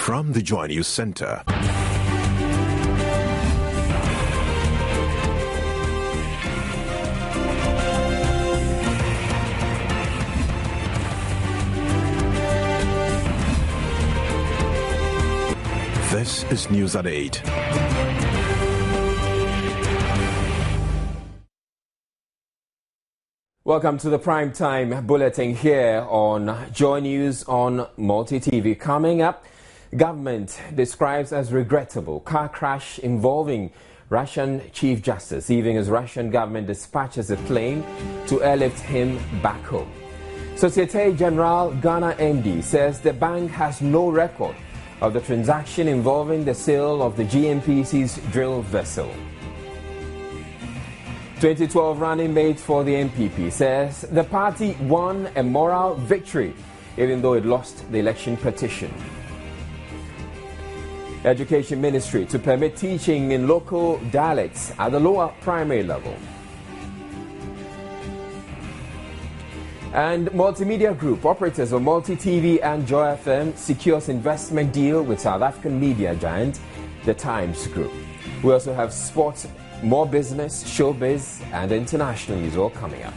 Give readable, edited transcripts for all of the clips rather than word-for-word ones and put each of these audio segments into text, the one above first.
From the Joy News Center. This is News at 8. Welcome to the Primetime Bulletin here on Joy News on Multi-TV. Coming up, government describes as regrettable car crash involving Russian Chief Justice, even as Russian government dispatches a plane to airlift him back home. Societe Generale Ghana MD says the bank has no record of the transaction involving the sale of the GNPC's drill vessel. 2012 running mate for the MPP says the party won a moral victory even though it lost the election petition. Education Ministry to permit teaching in local dialects at the lower primary level. And Multimedia Group, operators of Multi-TV and Joy FM, secures investment deal with South African media giant, The Times Group. We also have sports, more business, showbiz, and international news all coming up.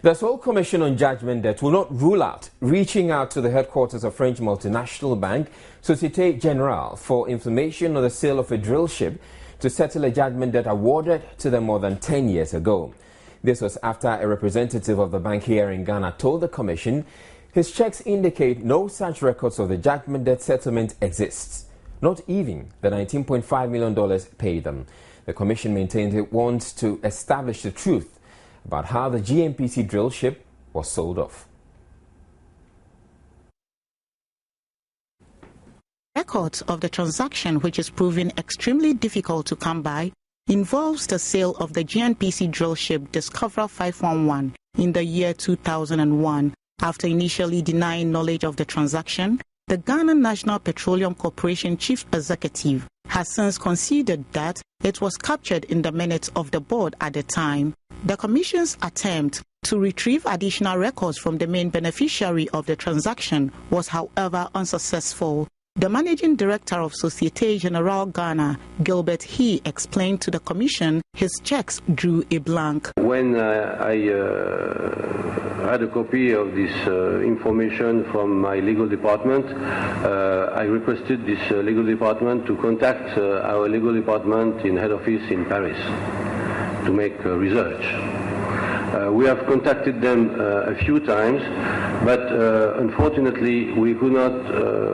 The Sole Commission on Judgment Debt will not rule out reaching out to the headquarters of French multinational bank Societe Generale for information on the sale of a drill ship to settle a judgment debt awarded to them more than 10 years ago. This was after a representative of the bank here in Ghana told the Commission his checks indicate no such records of the judgment debt settlement exists, not even the $19.5 million paid them. The Commission maintained it wants to establish the truth about how the GNPC drill ship was sold off. Records of the transaction, which is proving extremely difficult to come by, involves the sale of the GNPC drill ship Discoverer 511 in the year 2001. After initially denying knowledge of the transaction, the Ghana National Petroleum Corporation Chief Executive has since conceded that it was captured in the minutes of the board at the time. The Commission's attempt to retrieve additional records from the main beneficiary of the transaction was, however, unsuccessful. The Managing Director of Societe Generale Ghana, Gilbert He, explained to the Commission his checks drew a blank. When I had a copy of this information from my legal department, I requested this legal department to contact our legal department in head office in Paris to make research. We have contacted them a few times, but unfortunately we could not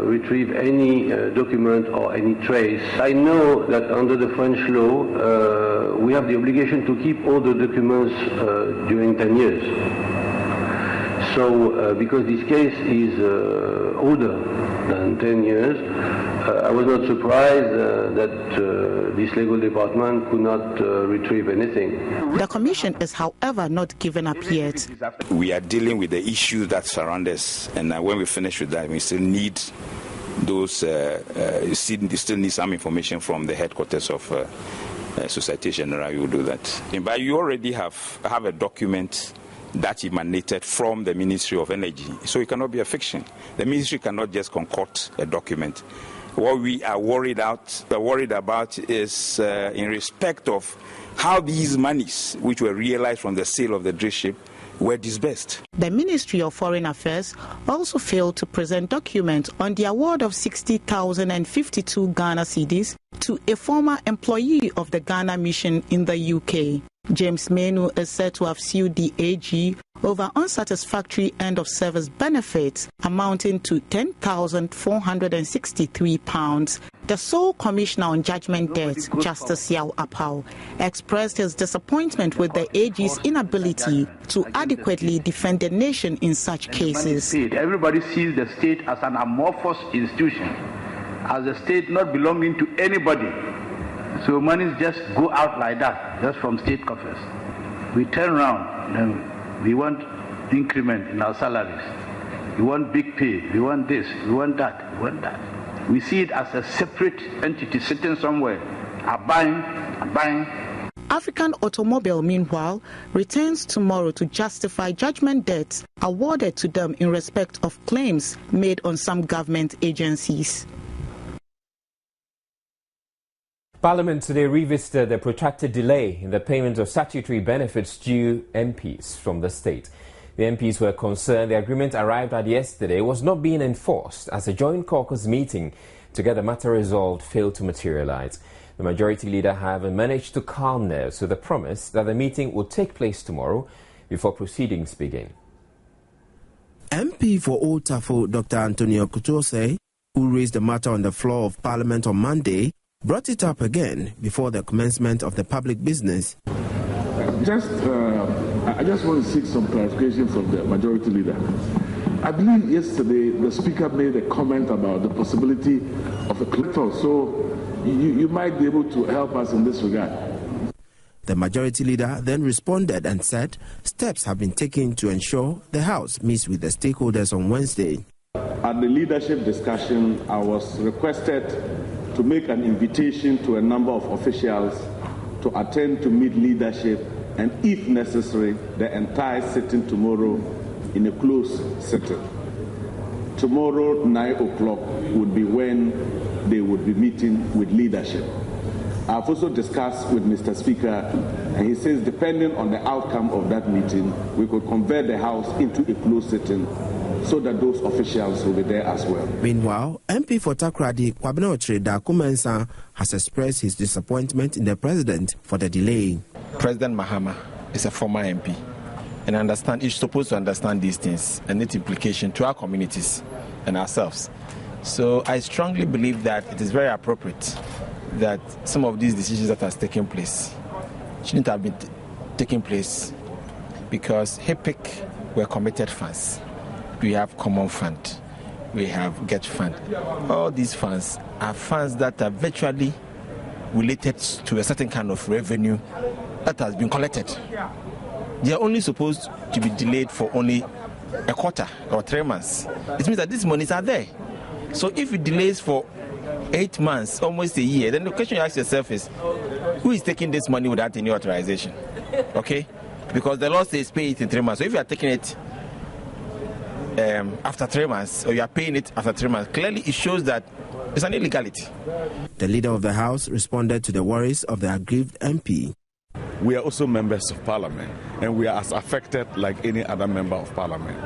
retrieve any document or any trace. I know that under the French law we have the obligation to keep all the documents during 10 years. So because this case is older than 10 years, I was not surprised that this legal department could not retrieve anything. The Commission is, however, not given up yet. We are dealing with the issues that surround us, and when we finish with that, we still need those. Still need some information from the headquarters of Societe Generale. We will do that. But you already have a document that emanated from the Ministry of Energy, so it cannot be a fiction. The ministry cannot just concoct a document. What we are worried about is in respect of how these monies, which were realized from the sale of the drill ship, were disbursed. The Ministry of Foreign Affairs also failed to present documents on the award of 60,052 Ghana cedis to a former employee of the Ghana mission in the UK. James Menu is said to have sued the AG over unsatisfactory end-of-service benefits amounting to £10,463. The sole Commissioner on Judgment Debt, Justice Yao Apau, expressed his disappointment with the AG's inability to adequately defend the nation in such cases. Everybody sees the state as an amorphous institution, as a state not belonging to anybody. So monies just go out like that, just from state coffers. We turn around and we want increment in our salaries. We want big pay. We want this. We want that. We want that. We see it as a separate entity sitting somewhere are buying. African Automobile, meanwhile, returns tomorrow to justify judgment debts awarded to them in respect of claims made on some government agencies. Parliament today revisited the protracted delay in the payment of statutory benefits due MPs from the state. The MPs were concerned the agreement arrived at yesterday was not being enforced as a joint caucus meeting to get the matter resolved failed to materialize. The majority leader, however, managed to calm nerves with the promise that the meeting would take place tomorrow before proceedings begin. MP for Old Tafo, Dr. Antonio Osei, who raised the matter on the floor of Parliament on Monday, brought it up again before the commencement of the public business. I just want to seek some clarification from the majority leader. I believe yesterday the speaker made a comment about the possibility of a collector, so you might be able to help us in this regard. The majority leader then responded and said steps have been taken to ensure the House meets with the stakeholders on Wednesday. At the leadership discussion, I was requested to make an invitation to a number of officials to attend to meet leadership and, if necessary, the entire sitting tomorrow in a closed sitting. Tomorrow, 9 o'clock, would be when they would be meeting with leadership. I've also discussed with Mr. Speaker, and he says depending on the outcome of that meeting, we could convert the House into a closed sitting so that those officials will be there as well. Meanwhile, MP for Takrady, Kwabena Ochre Dakumensa, has expressed his disappointment in the president for the delay. President Mahama is a former MP, and he's supposed to understand these things and its implication to our communities and ourselves. So I strongly believe that it is very appropriate that some of these decisions that have taken place shouldn't have been taking place because HIPIC were committed funds. We have common fund, we have get fund. All these funds are funds that are virtually related to a certain kind of revenue that has been collected. They are only supposed to be delayed for only a quarter or 3 months. It means that these monies are there. So if it delays for 8 months, almost a year, then the question you ask yourself is, who is taking this money without any authorization? Okay? Because the law says pay it in 3 months. So if you are taking it after 3 months, or you are paying it after 3 months, clearly it shows that it's an illegality. The leader of the House responded to the worries of the aggrieved MP. We are also members of Parliament, and we are as affected like any other member of Parliament.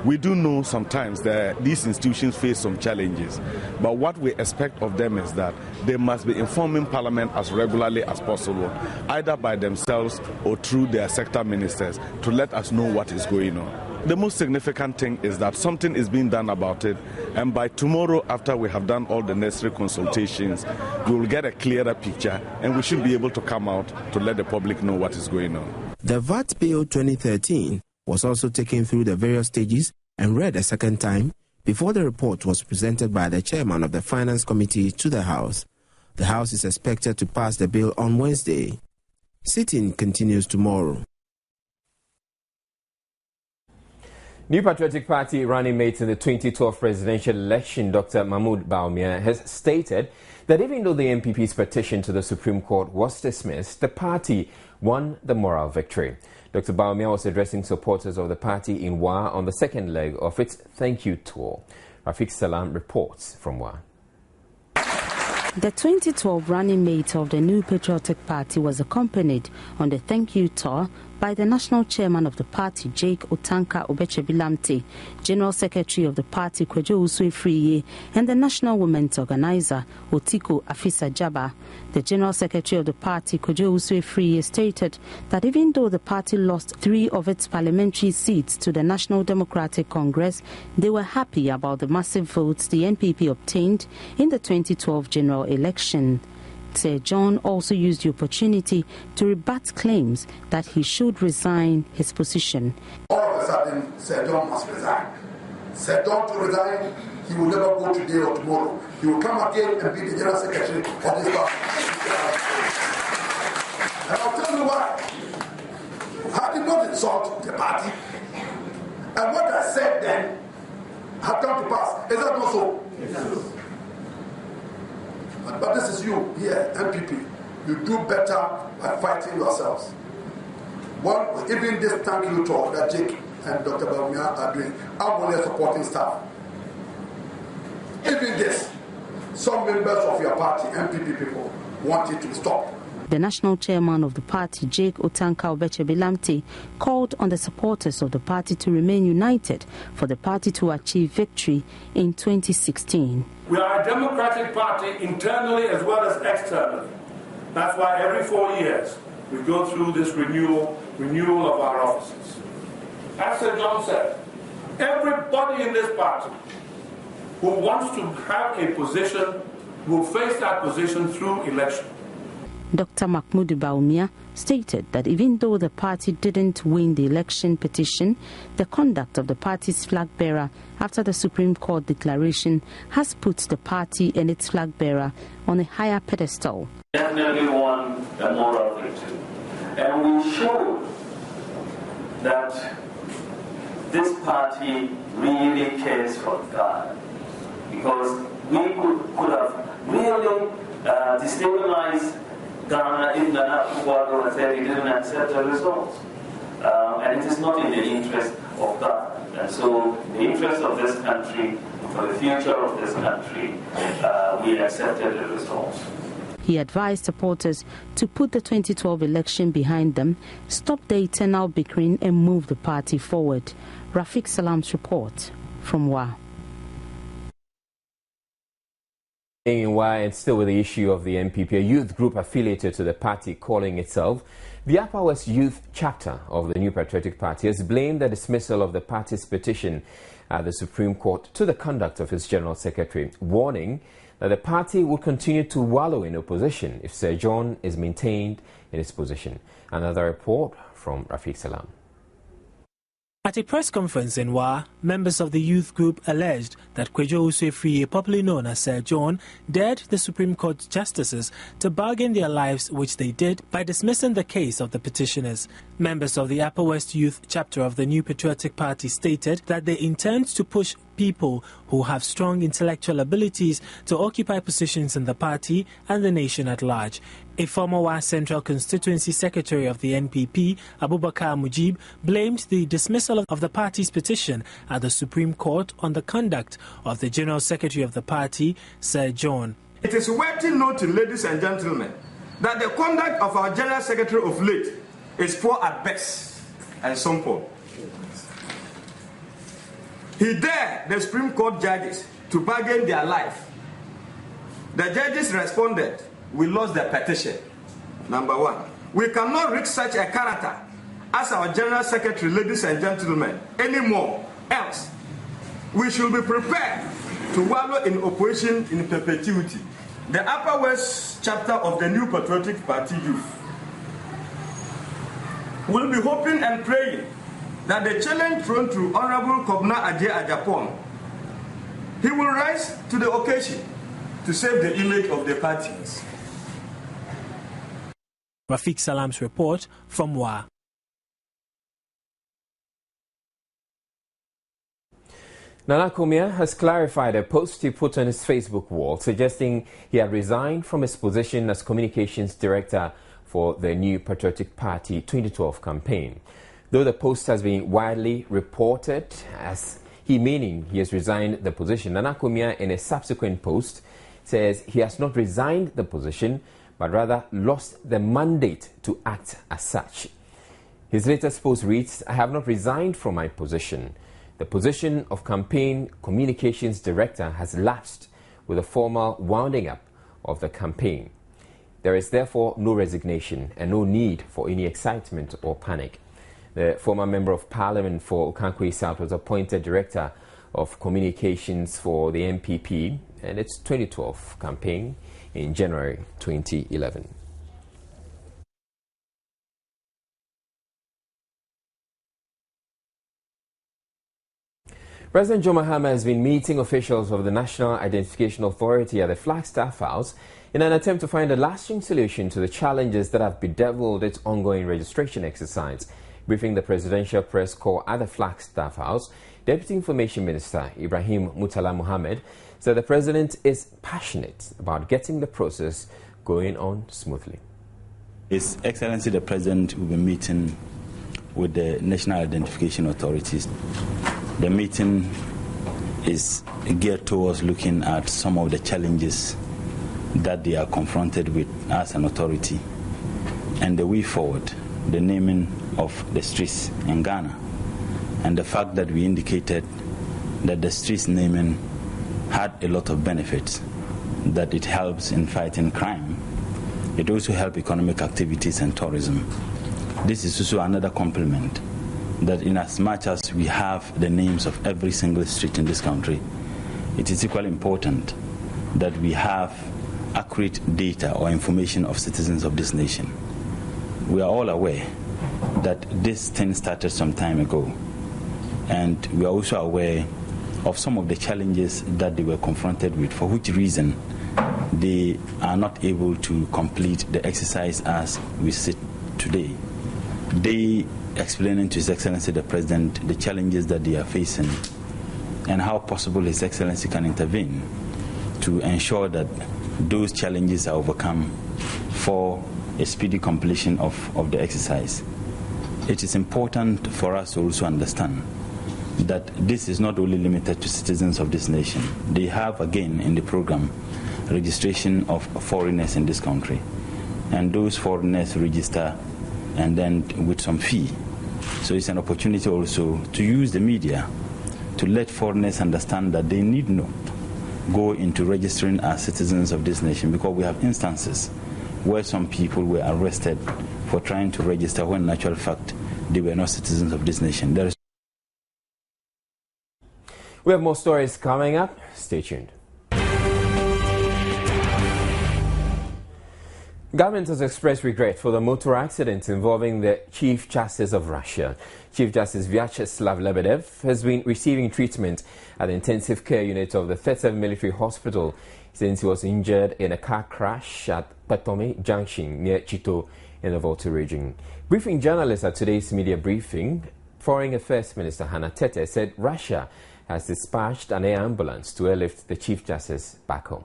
We do know sometimes that these institutions face some challenges, but what we expect of them is that they must be informing Parliament as regularly as possible, either by themselves or through their sector ministers, to let us know what is going on. The most significant thing is that something is being done about it, and by tomorrow, after we have done all the necessary consultations, we will get a clearer picture, and we should be able to come out to let the public know what is going on. The VAT Bill 2013 was also taken through the various stages and read a second time before the report was presented by the chairman of the Finance Committee to the House. The House is expected to pass the bill on Wednesday. Sitting continues tomorrow. New Patriotic Party running mate in the 2012 presidential election, Dr. Mahmoud Bawumia, has stated that even though the NPP's petition to the Supreme Court was dismissed, the party won the moral victory. Dr. Bawumia was addressing supporters of the party in Wa on the second leg of its thank you tour. Rafiq Salam reports from Wa. The 2012 running mate of the New Patriotic Party was accompanied on the thank you tour by the national chairman of the party, Jake Otanka Obechebilamte, General Secretary of the party, Kwejo Usui, and the national women's organizer, Otiko Afisa Jaba. The General Secretary of the party, Kwejo Usui, stated that even though the party lost 3 of its parliamentary seats to the National Democratic Congress, they were happy about the massive votes the NPP obtained in the 2012 general election. Sir John also used the opportunity to rebut claims that he should resign his position. All of a sudden, Sir John must resign. Sir John to resign, he will never go today or tomorrow. He will come again and be the General Secretary of this party. And I'll tell you why. I did not insult the party. And what I said then had come to pass. Is that not so? Yes. But this is you here, MPP. you do better by fighting yourselves. Well, even this thank you talk that Jake and Dr. Barima are doing, I'm only a supporting staff. Even this, some members of your party, MPP people, want it to be stopped. The national chairman of the party, Jake Otanka-Obetsebi-Lamte, called on the supporters of the party to remain united for the party to achieve victory in 2016. We are a democratic party internally as well as externally. That's why every 4 years we go through this renewal of our offices. As Sir John said, everybody in this party who wants to have a position will face that position through election. Dr. Mahmoud Baumia stated that even though the party didn't win the election petition, the conduct of the party's flag bearer after the Supreme Court declaration has put the party and its flag bearer on a higher pedestal. Definitely won a moral victory. And we showed that this party really cares for God, because we could have really destabilized Ghana if Nana Akufo-Addo had said he didn't accept the results. And it is not in the interest of God. And so the interest of this country, for the future of this country, we accepted the results. He advised supporters to put the 2012 election behind them, stop the eternal bickering and move the party forward. Rafiq Salam's report from WA. And still with the issue of the NPP, a youth group affiliated to the party calling itself the Upper West Youth Chapter of the New Patriotic Party has blamed the dismissal of the party's petition at the Supreme Court to the conduct of its General Secretary, warning that the party will continue to wallow in opposition if Sir John is maintained in his position. Another report from Rafiq Salam. At a press conference in WA, members of the youth group alleged that Kwejo Osei, popularly known as Sir John, dared the Supreme Court justices to bargain their lives, which they did by dismissing the case of the petitioners. Members of the Upper West Youth Chapter of the New Patriotic Party stated that they intend to push people who have strong intellectual abilities to occupy positions in the party and the nation at large. A former WA Central Constituency Secretary of the NPP, Abubakar Mujib, blamed the dismissal of the party's petition at the Supreme Court on the conduct of the General Secretary of the party, Sir John. It is worthy noting, ladies and gentlemen, that the conduct of our General Secretary of late is poor at best and simple. He dared the Supreme Court judges to bargain their life. The judges responded, "We lost the petition." Number one, we cannot reach such a character as our General Secretary, ladies and gentlemen, anymore. Else, we should be prepared to wallow in opposition in perpetuity. The Upper West Chapter of the New Patriotic Party Youth will be hoping and praying that the challenge thrown to Honorable Kobna Adje Ajapong, he will rise to the occasion to save the image of the parties. Rafiq Salam's report from WA. Nana Kumia has clarified a post he put on his Facebook wall suggesting he had resigned from his position as Communications Director for the New Patriotic Party 2012 campaign. Though the post has been widely reported as he meaning he has resigned the position, Nana Kumia in a subsequent post says he has not resigned the position but rather lost the mandate to act as such. His latest post reads, "I have not resigned from my position. The position of Campaign Communications Director has lapsed with the formal wounding up of the campaign. There is therefore no resignation and no need for any excitement or panic." The former Member of Parliament for Okankwe South was appointed Director of Communications for the NPP and its 2012 campaign in January 2011. President John Mahama has been meeting officials of the National Identification Authority at the Flagstaff House in an attempt to find a lasting solution to the challenges that have bedeviled its ongoing registration exercise. Briefing the presidential press corps at the Flagstaff House, Deputy Information Minister Ibrahim Mutala Mohammed said the president is passionate about getting the process going on smoothly. His Excellency the President will be meeting with the National Identification Authorities. The meeting is geared towards looking at some of the challenges that they are confronted with as an authority and the way forward, the naming of the streets in Ghana, and the fact that we indicated that the streets naming had a lot of benefits, that it helps in fighting crime. It also helps economic activities and tourism. This is also another compliment, that in as much as we have the names of every single street in this country, it is equally important that we have accurate data or information of citizens of this nation. We are all aware that this thing started some time ago, and we are also aware of some of the challenges that they were confronted with, for which reason they are not able to complete the exercise as we sit today. They explaining to His Excellency the President the challenges that they are facing and how possible His Excellency can intervene to ensure that those challenges are overcome for a speedy completion of the exercise. It is important for us to also understand that this is not only limited to citizens of this nation. They have, again, in the program, registration of foreigners in this country. And those foreigners register and then with some fee. So it's an opportunity also to use the media to let foreigners understand that they need not go into registering as citizens of this nation, because we have instances where some people were arrested for trying to register when in actual fact they were not citizens of this nation. We have more stories coming up. Stay tuned. Government has expressed regret for the motor accident involving the Chief Justice of Russia. Chief Justice Vyacheslav Lebedev has been receiving treatment at the intensive care unit of the 37 Military Hospital since he was injured in a car crash at Patomi Junction near Chito in the Volta region. Briefing journalists at today's media briefing, Foreign Affairs Minister Hannah Tete said Russia has dispatched an air ambulance to airlift the Chief Justice back home.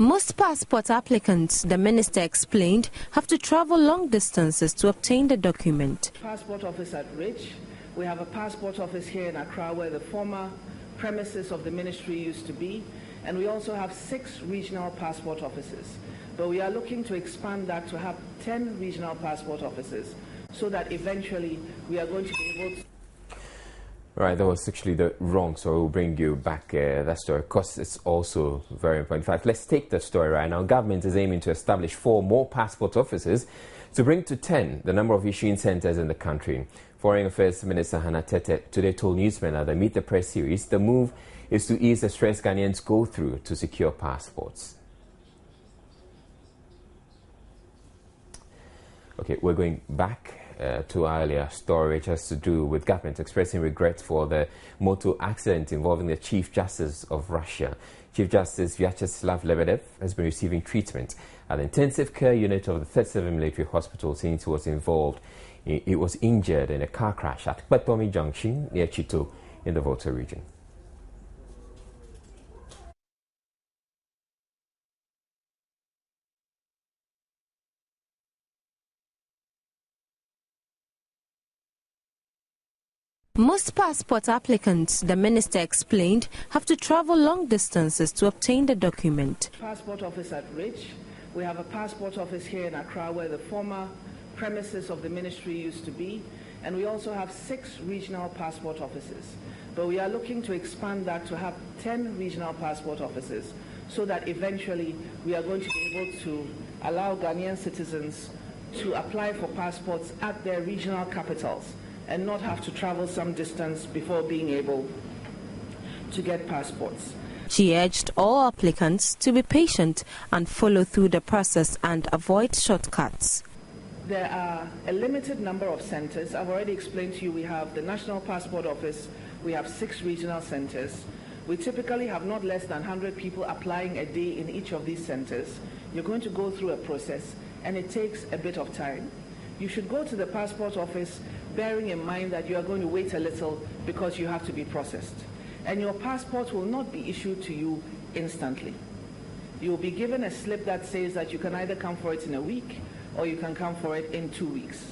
Most passport applicants, the minister explained, have to travel long distances to obtain the document. Passport office at Rich. We have a passport office here in Accra where the former premises of the ministry used to be. And we also have 6 regional passport offices. But we are looking to expand that to have 10 regional passport offices so that eventually we are going to be able to... Right, that was actually the wrong story. We'll bring you back that story because it's also very important. In fact, let's take the story right now. Government is aiming to establish 4 more passport offices to bring to 10 the number of issuing centres in the country. Foreign Affairs Minister Hannah Tete today told newsmen at the Meet the Press series the move is to ease the stress Ghanaians go through to secure passports. Okay, we're going back to our earlier story, which has to do with government expressing regret for the motor accident involving the Chief Justice of Russia. Chief Justice Vyacheslav Lebedev has been receiving treatment at the intensive care unit of the 37 Military Hospital since he was involved. He was injured in a car crash at Patomi Junction near Chito in the Volta region. Most passport applicants, the minister explained, have to travel long distances to obtain the document. Passport office at Rich. We have a passport office here in Accra where the former premises of the ministry used to be. And we also have 6 regional passport offices. But we are looking to expand that to have 10 regional passport offices so that eventually we are going to be able to allow Ghanaian citizens to apply for passports at their regional capitals and not have to travel some distance before being able to get passports. She urged all applicants to be patient and follow through the process and avoid shortcuts. There are a limited number of centres. I've already explained to you we have the National Passport Office, we have 6 regional centres. We typically have not less than 100 people applying a day in each of these centres. You're going to go through a process and it takes a bit of time. You should go to the passport office bearing in mind that you are going to wait a little because you have to be processed. and your passport will not be issued to you instantly. You will be given a slip that says that you can either come for it in a week or you can come for it in 2 weeks.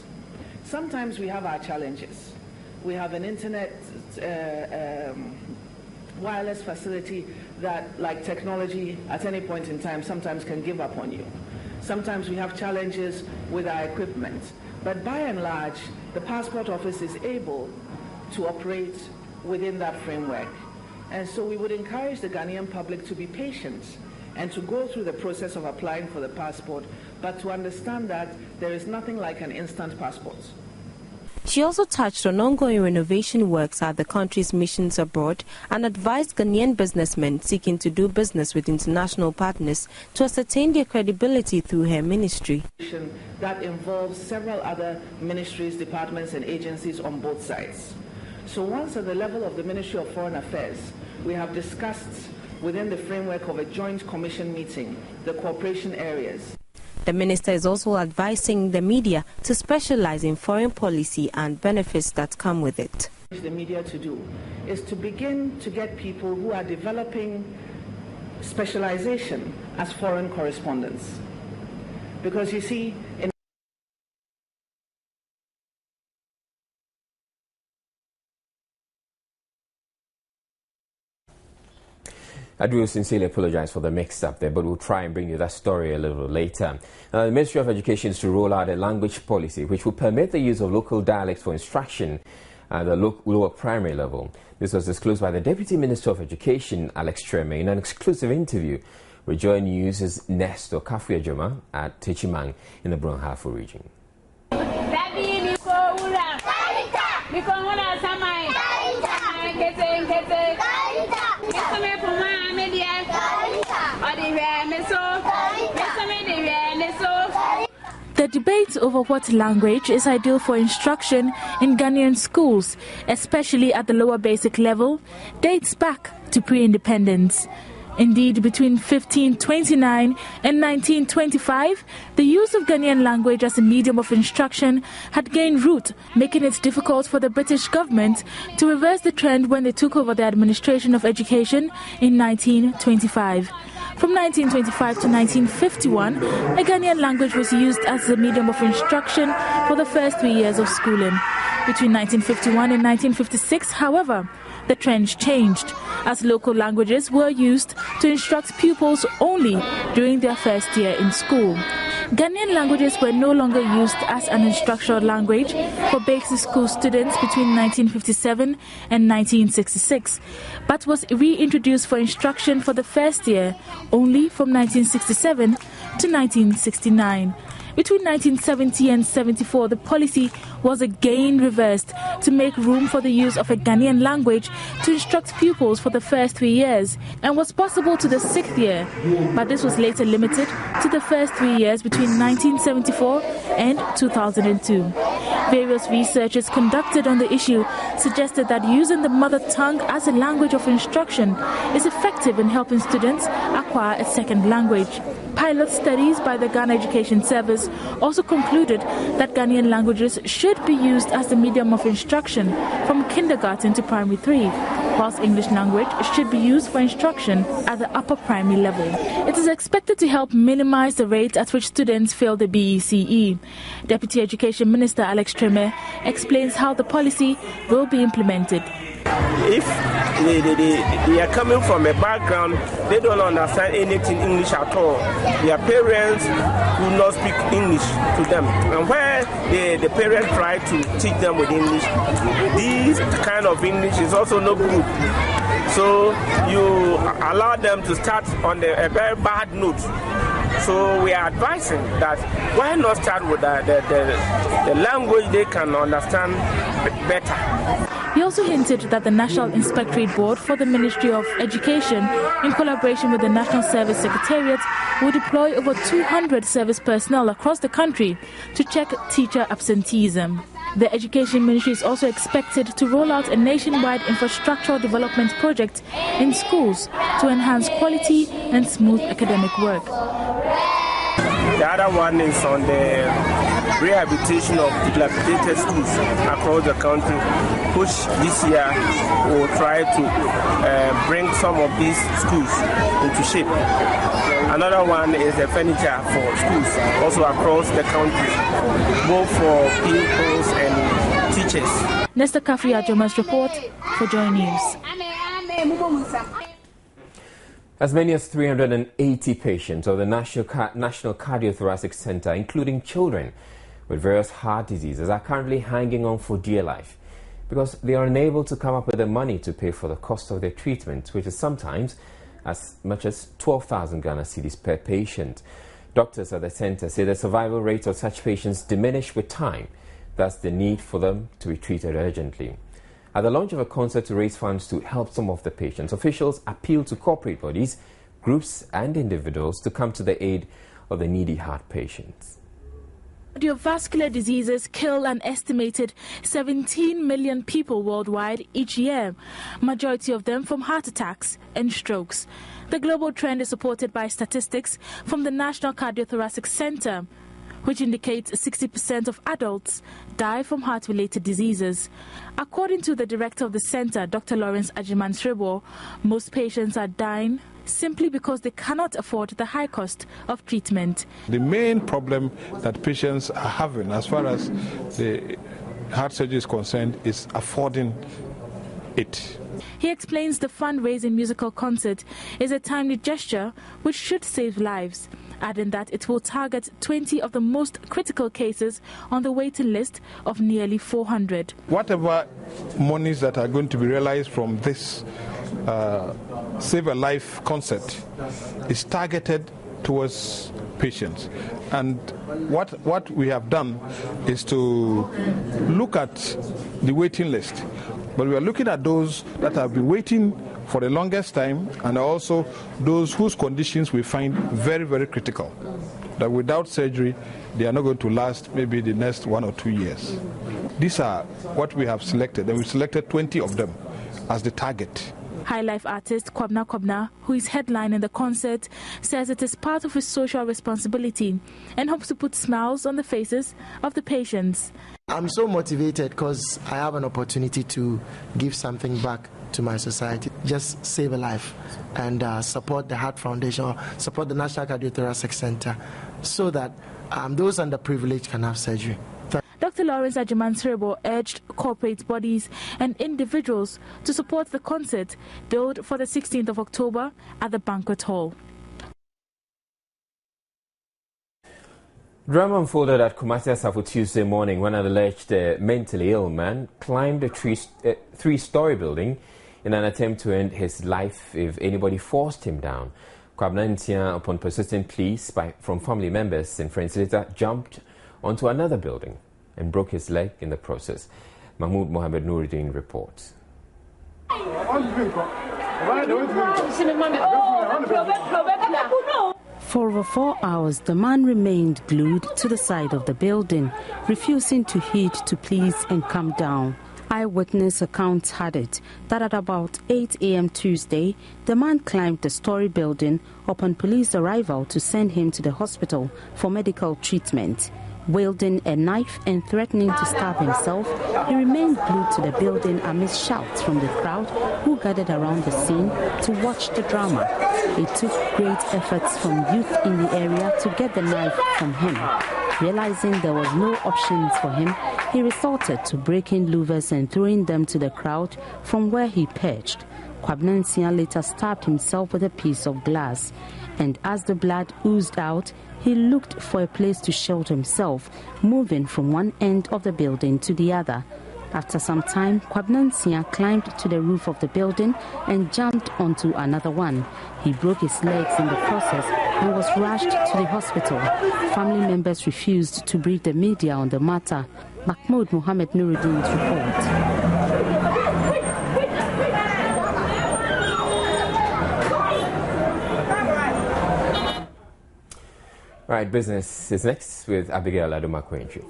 Sometimes we have our challenges. We have an internet wireless facility that, like technology, at any point in time, sometimes can give up on you. Sometimes we have challenges with our equipment. But by and large, the Passport Office is able to operate within that framework. And so we would encourage the Ghanaian public to be patient and to go through the process of applying for the passport, but to understand that there is nothing like an instant passport. She also touched on ongoing renovation works at the country's missions abroad and advised Ghanaian businessmen seeking to do business with international partners to ascertain their credibility through her ministry. That involves several other ministries, departments and agencies on both sides. So once at the level of the Ministry of Foreign Affairs, we have discussed within the framework of a joint commission meeting the cooperation areas. The minister is also advising the media to specialize in foreign policy and benefits that come with it. What the media to do is to begin to get people who are developing specialization as foreign correspondents. Because you see, I do sincerely apologize for the mix-up there, but we'll try and bring you that story a little later. The Ministry of Education is to roll out a language policy which will permit the use of local dialects for instruction at the lower primary level. This was disclosed by the Deputy Minister of Education, Alex Treme, in an exclusive interview with Joy News' Nestor Kafuya-Joma at Techimang in the Brunhafo region. The debate over what language is ideal for instruction in Ghanaian schools, especially at the lower basic level, dates back to pre-independence. Indeed, between 1529 and 1925, the use of Ghanaian language as a medium of instruction had gained root, making it difficult for the British government to reverse the trend when they took over the administration of education in 1925. From 1925 to 1951, the Ghanaian language was used as a medium of instruction for the first 3 years of schooling. Between 1951 and 1956, however, the trend changed, as local languages were used to instruct pupils only during their first year in school. Ghanaian languages were no longer used as an instructional language for basic school students between 1957 and 1966, but was reintroduced for instruction for the first year only from 1967 to 1969. Between 1970 and 74, the policy was again reversed to make room for the use of a Ghanaian language to instruct pupils for the first 3 years, and was possible to the 6th year, but this was later limited to the first 3 years between 1974 and 2002. Various researches conducted on the issue suggested that using the mother tongue as a language of instruction is effective in helping students acquire a second language. Pilot studies by the Ghana Education Service also concluded that Ghanaian languages should be used as the medium of instruction from kindergarten to primary 3, whilst English language should be used for instruction at the upper primary level. It is expected to help minimize the rate at which students fail the BECE. Deputy Education Minister Alex Treme explains how the policy will be implemented. If they are coming from a background, they don't understand anything English at all. Their parents do not speak English to them. And where the parents try to teach them with English, this kind of English is also not good. So you allow them to start on a very bad note. So we are advising that why not start with the language they can understand better. He also hinted that the National Inspectorate Board for the Ministry of Education, in collaboration with the National Service Secretariat, will deploy over 200 service personnel across the country to check teacher absenteeism. The Education Ministry is also expected to roll out a nationwide infrastructural development project in schools to enhance quality and smooth academic work. The other one is on the rehabilitation of dilapidated schools across the country, which this year will try to bring some of these schools into shape. Another one is the furniture for schools, also across the country, both for pupils and teachers. Nesta Kafia Jomas report for Joy News. As many as 380 patients of the National Cardiothoracic Center, including children with various heart diseases, are currently hanging on for dear life because they are unable to come up with the money to pay for the cost of their treatment, which is sometimes as much as 12,000 Ghana cedis per patient. Doctors at the center say the survival rates of such patients diminish with time, thus the need for them to be treated urgently. At the launch of a concert to raise funds to help some of the patients, officials appealed to corporate bodies, groups and individuals to come to the aid of the needy heart patients. Cardiovascular diseases kill an estimated 17 million people worldwide each year, majority of them from heart attacks and strokes. The global trend is supported by statistics from the National Cardiothoracic Center, which indicates 60% of adults die from heart-related diseases. According to the director of the center, Dr. Lawrence Ajiman-Srebo, most patients are dying simply because they cannot afford the high cost of treatment. The main problem that patients are having as far as the heart surgery is concerned is affording it. He explains the fundraising musical concert is a timely gesture which should save lives, adding that it will target 20 of the most critical cases on the waiting list of nearly 400. Whatever monies that are going to be realized from this Save a Life concert is targeted towards patients. And what we have done is to look at the waiting list. But we are looking at those that have been waiting for the longest time and also those whose conditions we find very, very critical. That without surgery, they are not going to last maybe the next 1 or 2 years. These are what we have selected, and we selected 20 of them as the target. High Life artist Kwabna Kwabna, who is headlining the concert, says it is part of his social responsibility and hopes to put smiles on the faces of the patients. I'm so motivated because I have an opportunity to give something back to my society. Just save a life and support the Heart Foundation, support the National Cardiothoracic Center so that those underprivileged can have surgery. Dr. Lawrence Ajiman-Srebo urged corporate bodies and individuals to support the concert billed for the 16th of October at the banquet hall. Drama unfolded at Kumasi Asafo Tuesday morning when an alleged mentally ill man climbed a three-story building in an attempt to end his life if anybody forced him down. Kwabna Ntia, upon persistent pleas from family members and friends, later jumped onto another building and broke his leg in the process. Mahmoud Mohamed Nuruddin reports. For over 4 hours, the man remained glued to the side of the building, refusing to heed to pleas and come down. Eyewitness accounts had it that at about 8 a.m. Tuesday, the man climbed the story building upon police arrival to send him to the hospital for medical treatment. Wielding a knife and threatening to stab himself, he remained glued to the building amidst shouts from the crowd who gathered around the scene to watch the drama. It took great efforts from youth in the area to get the knife from him. Realizing there was no options for him, he resorted to breaking louvers and throwing them to the crowd from where he perched. Kwabna Ntia later stabbed himself with a piece of glass, and as the blood oozed out, he looked for a place to shelter himself, moving from one end of the building to the other. After some time, Kwabna Ntia climbed to the roof of the building and jumped onto another one. He broke his legs in the process and was rushed to the hospital. Family members refused to brief the media on the matter. Mahmoud Mohamed Nuruddin's report. Right, business is next with Abigail Adumakwenju.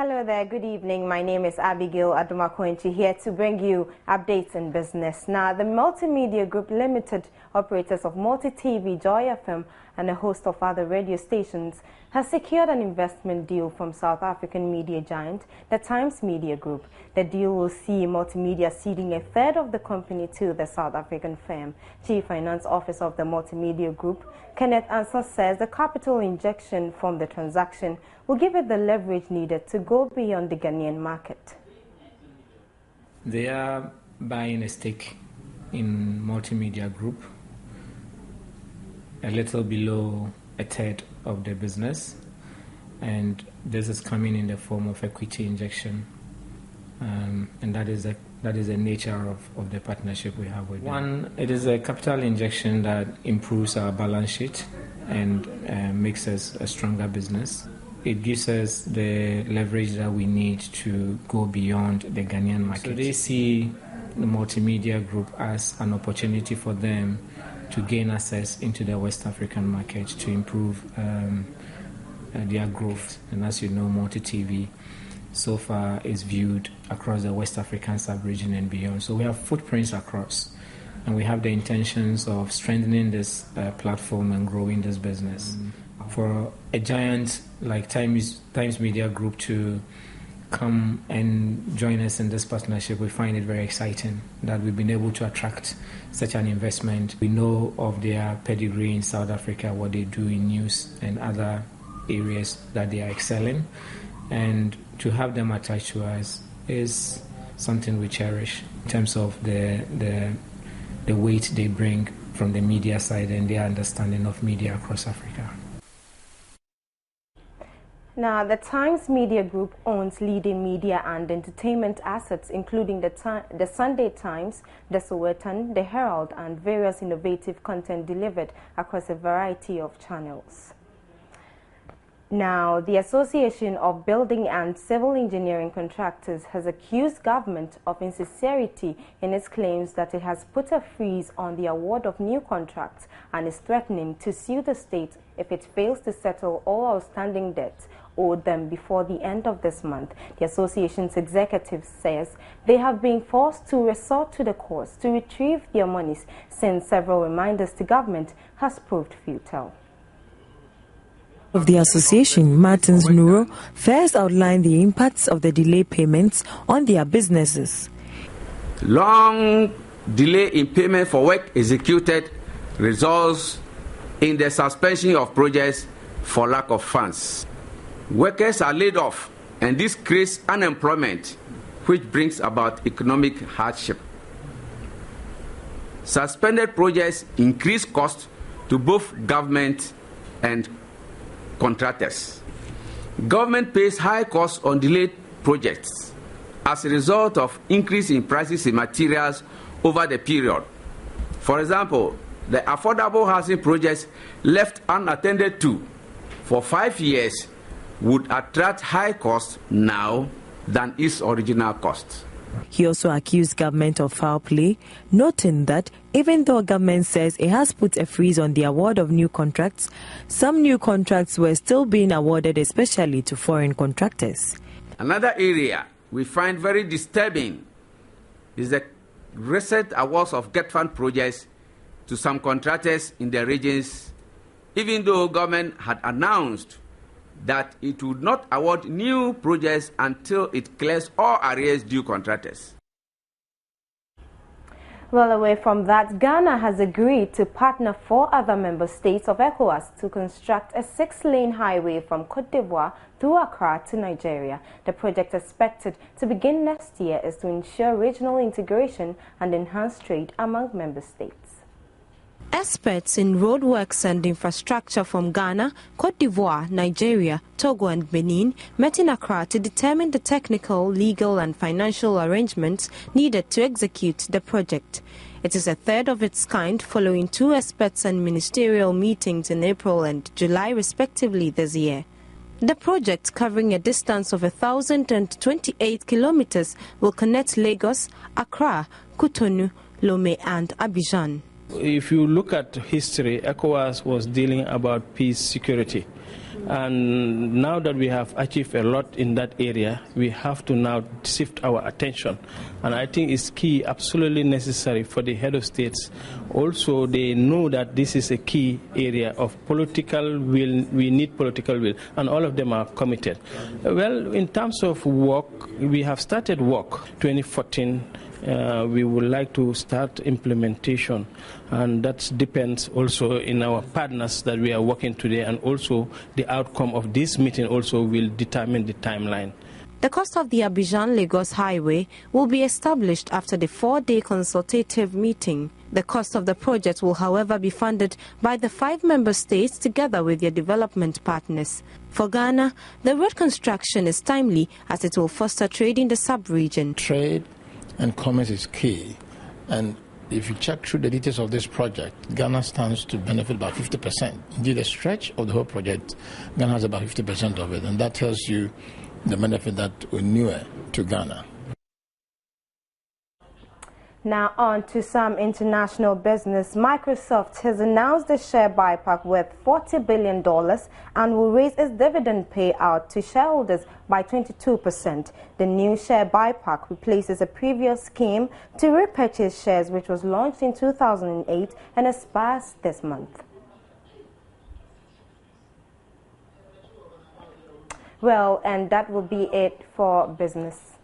Hello there, good evening. My name is Abigail Adumakoinchi, here to bring you updates in business. Now, the Multimedia Group Limited, operators of Multi-TV, Joy FM, and a host of other radio stations, has secured an investment deal from South African media giant, the Times Media Group. The deal will see Multimedia ceding a third of the company to the South African firm. Chief Finance Officer of the Multimedia Group, Kenneth Anson, says the capital injection from the transaction will give it the leverage needed to go beyond the Ghanaian market. They are buying a stake in Multimedia Group, a little below a third of the business, and this is coming in the form of equity injection, and that is the nature of the partnership we have with them. One, it is a capital injection that improves our balance sheet and makes us a stronger business. It gives us the leverage that we need to go beyond the Ghanaian market. So they see the Multimedia Group as an opportunity for them to gain access into the West African market, to improve their growth. And as you know, Multi-TV so far is viewed across the West African sub-region and beyond. So we have footprints across, and we have the intentions of strengthening this platform and growing this business. For a giant like Times Media Group to come and join us in this partnership, we find it very exciting that we've been able to attract such an investment. We know of their pedigree in South Africa, what they do in news and other areas that they are excelling, and to have them attached to us is something we cherish in terms of the weight they bring from the media side and their understanding of media across Africa. Now, the Times Media Group owns leading media and entertainment assets, including the Sunday Times, the Sowetan, the Herald, and various innovative content delivered across a variety of channels. Now, the Association of Building and Civil Engineering Contractors has accused government of insincerity in its claims that it has put a freeze on the award of new contracts and is threatening to sue the state if it fails to settle all outstanding debts owed them before the end of this month. The association's executive says they have been forced to resort to the courts to retrieve their monies since several reminders to government has proved futile. Of the association, Martins Nuro, first outlined the impacts of the delayed payments on their businesses. Long delay in payment for work executed results in the suspension of projects for lack of funds. Workers are laid off, and this creates unemployment, which brings about economic hardship. Suspended projects increase costs to both government and contractors. Government pays high costs on delayed projects as a result of increase in prices in materials over the period. For example, the affordable housing projects left unattended to for 5 years would attract high costs now than its original cost. He also accused government of foul play, noting that even though government says it has put a freeze on the award of new contracts, some new contracts were still being awarded, especially to foreign contractors. Another area we find very disturbing is the recent awards of GET Fund projects to some contractors in the regions, even though government had announced that it would not award new projects until it clears all arrears due contractors. Well, away from that, Ghana has agreed to partner 4 other member states of ECOWAS to construct a 6-lane highway from Côte d'Ivoire through Accra to Nigeria. The project, expected to begin next year, is to ensure regional integration and enhance trade among member states. Experts in roadworks and infrastructure from Ghana, Côte d'Ivoire, Nigeria, Togo and Benin met in Accra to determine the technical, legal and financial arrangements needed to execute the project. It is a third of its kind, following 2 experts and ministerial meetings in April and July respectively this year. The project, covering a distance of 1,028 kilometers, will connect Lagos, Accra, Cotonou, Lomé and Abidjan. If you look at history, ECOWAS was dealing about peace, security. And now that we have achieved a lot in that area, we have to now shift our attention. And I think it's key, absolutely necessary for the head of states. Also, they know that this is a key area of political will. We need political will, and all of them are committed. Well, in terms of work, we have started work 2014. We would like to start implementation, and that depends also in our partners that we are working today, and also the outcome of this meeting also will determine the timeline. The cost of the Abidjan-Lagos highway will be established after the 4-day consultative meeting. The cost of the project will, however, be funded by the 5 member states together with their development partners. For Ghana, the road construction is timely as it will foster trade in the sub-region. Trade and commerce is key, and if you check through the details of this project, Ghana stands to benefit about 50%. Indeed, the stretch of the whole project, Ghana has about 50% of it, and that tells you the benefit that we knew to Ghana. Now on to some international business. Microsoft has announced a share buyback worth $40 billion and will raise its dividend payout to shareholders by 22%. The new share buyback replaces a previous scheme to repurchase shares which was launched in 2008 and expires this month. Well, and that will be it for business.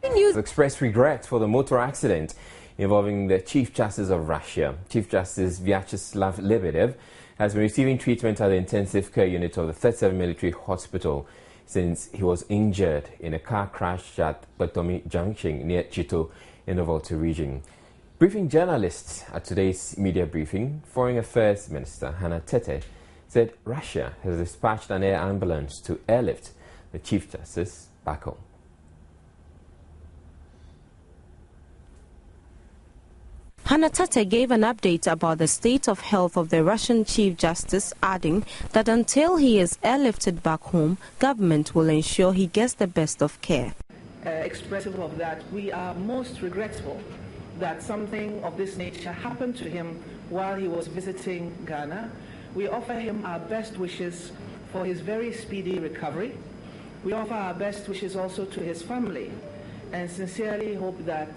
Expressed regret for the motor accident involving the Chief Justice of Russia. Chief Justice Vyacheslav Lebedev has been receiving treatment at the intensive care unit of the 37th Military Hospital since he was injured in a car crash at Batomi Junction near Chito in the Volta region. Briefing journalists at today's media briefing, Foreign Affairs Minister Hannah Tete said Russia has dispatched an air ambulance to airlift the Chief Justice back home. Hannah Tete gave an update about the state of health of the Russian Chief Justice, adding that until he is airlifted back home, government will ensure he gets the best of care. Expressive of that, we are most regretful that something of this nature happened to him while he was visiting Ghana. We offer him our best wishes for his very speedy recovery. We offer our best wishes also to his family and sincerely hope that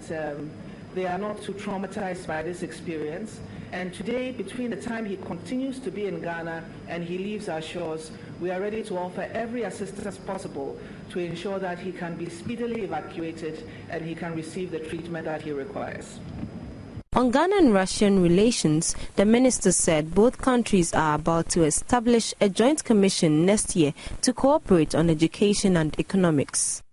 they are not too traumatized by this experience. And today, between the time he continues to be in Ghana and he leaves our shores, we are ready to offer every assistance possible to ensure that he can be speedily evacuated and he can receive the treatment that he requires. On Ghana and Russian relations, the minister said both countries are about to establish a joint commission next year to cooperate on education and economics.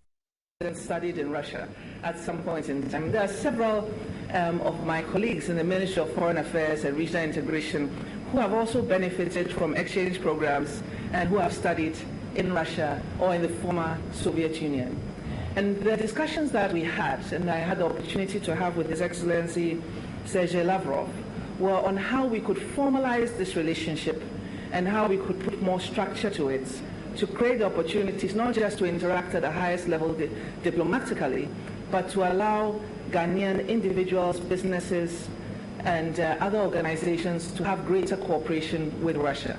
Studied in Russia at some point in time. There are several of my colleagues in the Ministry of Foreign Affairs and Regional Integration who have also benefited from exchange programs and who have studied in Russia or in the former Soviet Union. And the discussions that we had, and I had the opportunity to have with His Excellency Sergei Lavrov, were on how we could formalize this relationship and how we could put more structure to it, to create opportunities not just to interact at the highest level diplomatically, but to allow Ghanaian individuals, businesses, and other organizations to have greater cooperation with Russia.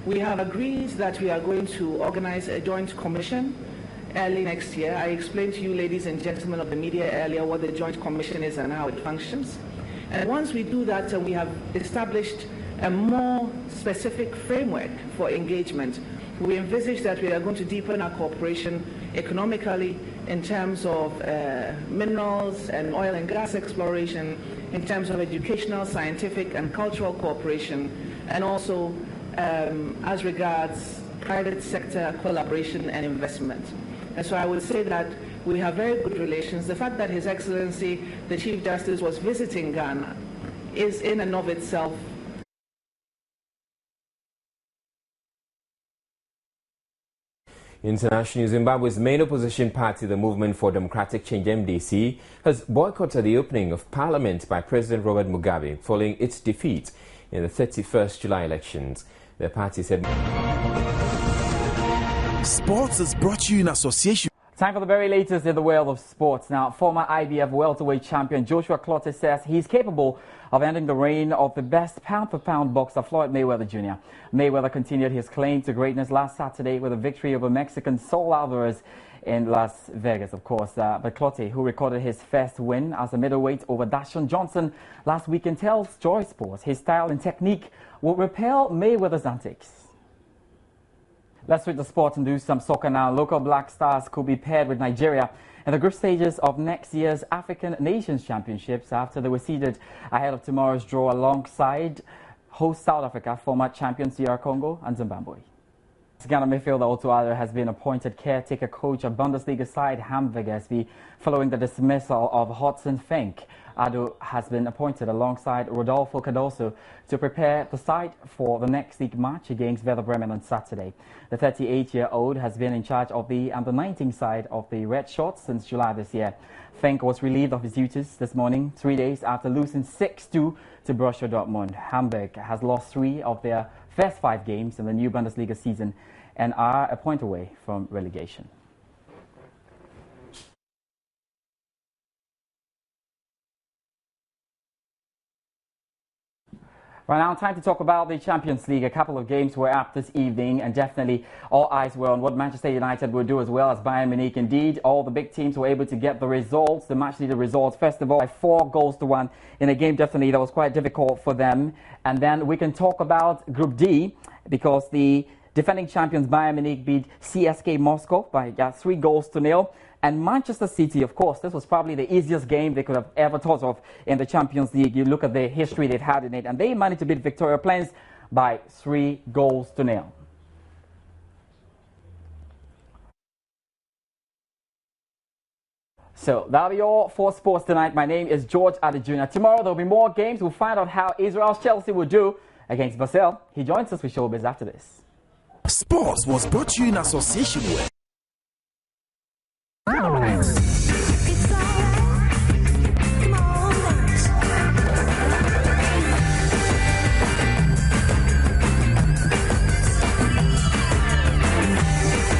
We have agreed that we are going to organize a joint commission early next year. I explained to you, ladies and gentlemen of the media earlier, what the joint commission is and how it functions. And once we do that, we have established a more specific framework for engagement. We envisage that we are going to deepen our cooperation economically in terms of minerals and oil and gas exploration, in terms of educational, scientific, and cultural cooperation, and also as regards private sector collaboration and investment. And so I would say that we have very good relations. The fact that His Excellency, the Chief Justice, was visiting Ghana is in and of itself International. Zimbabwe's main opposition party, the Movement for Democratic Change MDC, has boycotted the opening of Parliament by President Robert Mugabe following its defeat in the 31st July elections. The party said... Sports is brought to you in association. Time for the very latest in the world of sports. Now, former IBF welterweight champion Joshua Clottey says he's capable of ending the reign of the best pound-for-pound boxer Floyd Mayweather Jr. Mayweather continued his claim to greatness last Saturday with a victory over Mexican Saul Alvarez in Las Vegas, of course. But Clottey, who recorded his first win as a middleweight over Dashon Johnson last weekend, tells Joy Sports his style and technique will repel Mayweather's antics. Let's switch the sport and do some soccer now. Local Black Stars could be paired with Nigeria in the group stages of next year's African Nations Championships after they were seeded ahead of tomorrow's draw alongside host South Africa, former champions DR Congo and Zimbabwe. Ghana midfielder Otto Addo has been appointed caretaker coach of Bundesliga side Hamburg SV following the dismissal of Hudson Fink. Addo has been appointed alongside Rodolfo Cardoso to prepare the side for the next league match against Werder Bremen on Saturday. The 38-year-old has been in charge of the under-19 side of the Red Shorts since July this year. Fink was relieved of his duties this morning, 3 days after losing 6-2 to Borussia Dortmund. Hamburg has lost 3 of their first 5 games in the new Bundesliga season and are a point away from relegation. Right now, time to talk about the Champions League. A couple of games were up this evening, and definitely all eyes were on what Manchester United would do, as well as Bayern Munich. Indeed, all the big teams were able to get the results, the match-leader results. First of all, by 4-1 in a game definitely that was quite difficult for them. And then we can talk about Group D, because the defending champions Bayern Munich beat CSKA Moscow by 3-0. And Manchester City, of course, this was probably the easiest game they could have ever thought of in the Champions League. You look at the history they've had in it, and they managed to beat Victoria Plens by 3-0. So that'll be all for sports tonight. My name is George Addy Jr. Tomorrow there'll be more games. We'll find out how Israel's Chelsea will do against Basel. He joins us with Showbiz after this. Sports was brought to you in association with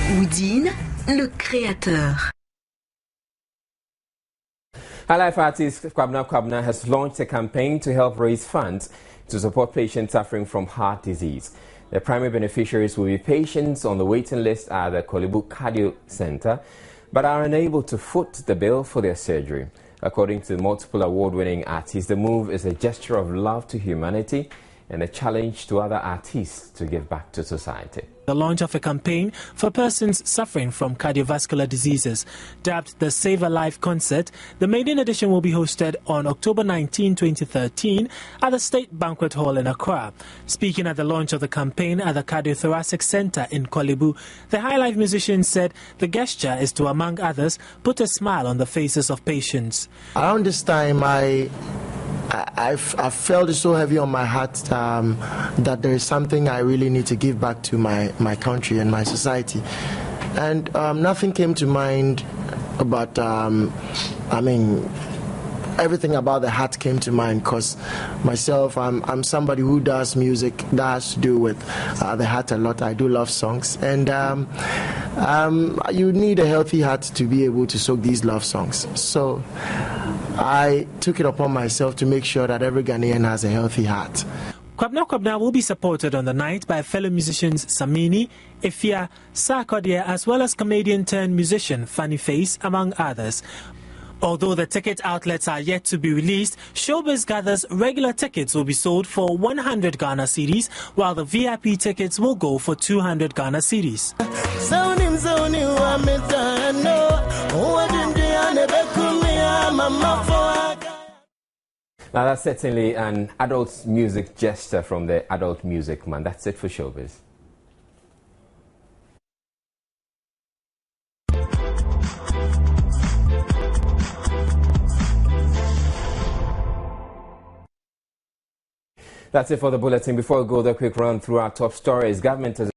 Houdin, le créateur. Highlife artist Kwabena has launched a campaign to help raise funds to support patients suffering from heart disease. The primary beneficiaries will be patients on the waiting list at the Kolibu Cardio Center, but are unable to foot the bill for their surgery. According to the multiple award-winning artist, the move is a gesture of love to humanity and a challenge to other artists to give back to society. The launch of a campaign for persons suffering from cardiovascular diseases. Dubbed the Save a Life concert, the maiden edition will be hosted on October 19, 2013 at the State Banquet Hall in Accra. Speaking at the launch of the campaign at the Cardiothoracic Center in Kolibu, the Highlife musician said the gesture is to, among others, put a smile on the faces of patients. Around this time, I felt it so heavy on my heart that there is something I really need to give back to my country and my society. And nothing came to mind, but everything about the heart came to mind, because myself, I'm somebody who does music that has to do with the heart a lot. I do love songs, and you need a healthy heart to be able to soak these love songs. So I took it upon myself to make sure that every Ghanaian has a healthy heart. Kwabena will be supported on the night by fellow musicians Samini, Efia, Sarkodie, as well as comedian-turned-musician Funny Face, among others. Although the ticket outlets are yet to be released, Showbiz gathers regular tickets will be sold for 100 Ghana cedis, while the VIP tickets will go for 200 Ghana cedis. Now that's certainly an adult music gesture from the adult music man. That's it for Showbiz. That's it for the bulletin. Before we go, the quick run through our top stories. Government has